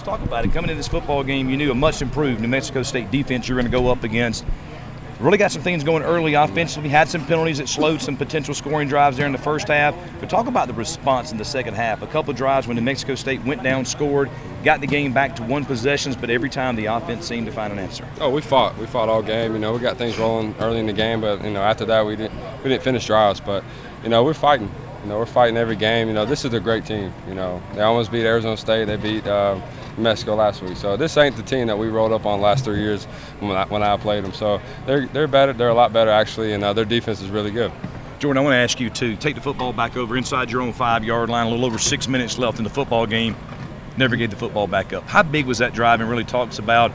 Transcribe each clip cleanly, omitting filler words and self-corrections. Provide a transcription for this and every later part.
let's talk about it. Coming into this football game, you knew a much improved New Mexico State defense you were going to go up against. Really got some things going early offensively, had some penalties that slowed some potential scoring drives there in the first half. But talk about the response in the second half. A couple of drives when New Mexico State went down, scored, got the game back to 1 possession, but every time the offense seemed to find an answer. Oh, we fought. We fought all game. We got things rolling early in the game, but after that we didn't finish drives. But we're fighting. We're fighting every game. This is a great team. They almost beat Arizona State. They beat New Mexico last week. So this ain't the team that we rolled up on the last 3 years when I played them. So they're better. They're a lot better actually, and their defense is really good. Jordan, I want to ask you too. Take the football back over inside your own 5-yard line. A little over 6 minutes left in the football game. Never gave the football back up. How big was that drive? And really talks about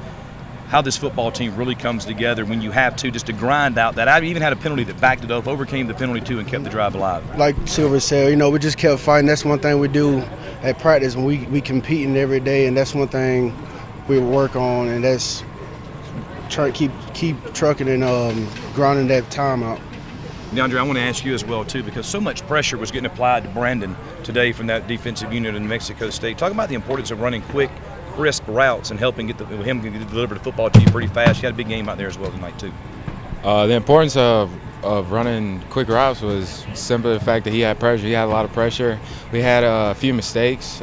how this football team really comes together when you have to just to grind out that. I even had a penalty that backed it up, overcame the penalty too, and kept the drive alive. Like Silver said, we just kept fighting. That's one thing we do at practice when we competing every day, and that's one thing we work on, and that's try to keep trucking and grinding that time out. DeAndre, I want to ask you as well too, because so much pressure was getting applied to Brandon today from that defensive unit in New Mexico State. Talk about the importance of running quick, crisp routes and helping him deliver the football to you pretty fast. You had a big game out there as well tonight too. The importance of running quick routes was simply the fact that he had pressure. He had a lot of pressure. We had a few mistakes,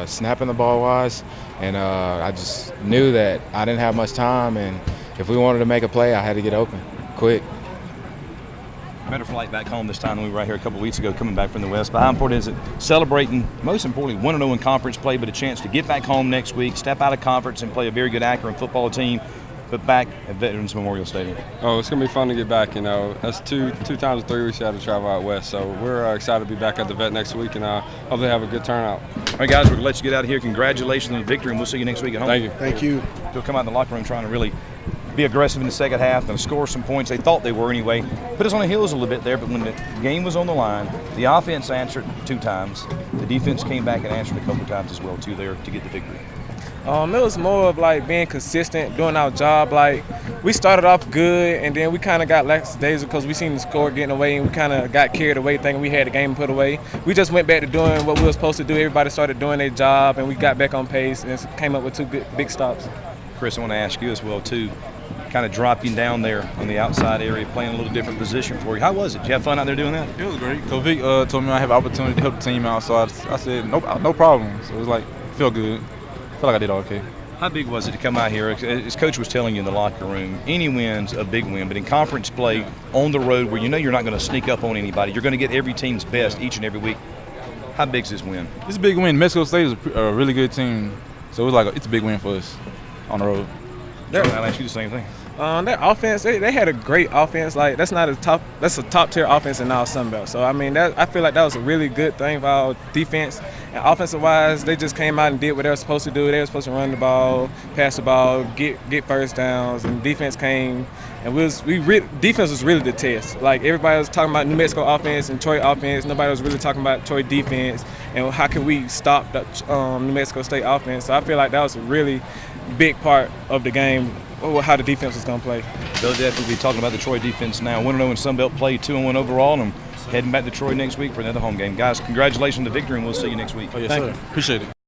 snapping the ball wise, and I just knew that I didn't have much time, and if we wanted to make a play, I had to get open quick. Better flight back home this time than we were right here a couple weeks ago coming back from the West. But how important is it celebrating, most importantly, 1-0 in conference play, but a chance to get back home next week, step out of conference and play a very good Akron football team, but back at Veterans Memorial Stadium? Oh, it's going to be fun to get back. That's two times in 3 weeks you had to travel out west. So we're excited to be back at the Vet next week and hopefully have a good turnout. All right, guys, we're going to let you get out of here. Congratulations on the victory, and we'll see you next week at home. Thank you. Thank you. They'll come out in the locker room trying to really be aggressive in the second half and score some points. They thought they were anyway. Put us on the heels a little bit there, but when the game was on the line, the offense answered 2 times. The defense came back and answered a couple times as well too there to get the victory. It was more of like being consistent, doing our job. Like we started off good, and then we kind of got lackadaisical because we seen the score getting away, and we kind of got carried away thinking we had the game put away. We just went back to doing what we were supposed to do. Everybody started doing their job, and we got back on pace and came up with 2 big stops. Chris, I want to ask you as well too. Kind of dropping down there on the outside area, playing a little different position for you. How was it? Did you have fun out there doing that? It was great. Coach Vic told me I have an opportunity to help the team out, so I said no problem. So it was like, feel good. I feel like I did okay. How big was it to come out here? As Coach was telling you in the locker room, any win's a big win, but in conference play on the road where you're not going to sneak up on anybody, you're going to get every team's best each and every week. How big's this win? It's a big win. Mexico State is a really good team, so it was like it's a big win for us on the road. I'll ask you the same thing. Their offense, they had a great offense. Like that's a top tier offense in our Sun Belt. So I mean, I feel like that was a really good thing for our defense. And offensive wise, they just came out and did what they were supposed to do. They were supposed to run the ball, pass the ball, get first downs, and defense came. And defense was really the test. Like everybody was talking about New Mexico offense and Troy offense. Nobody was really talking about Troy defense and how can we stop the New Mexico State offense. So I feel like that was a really big part of the game. How the defense was going to play. They'll definitely be talking about the Troy defense now. 1-0 in Sun Belt play, 2-1 overall, and I'm heading back to Troy next week for another home game. Guys, congratulations on the victory, and we'll see you next week. Oh, yes, sir. Appreciate it.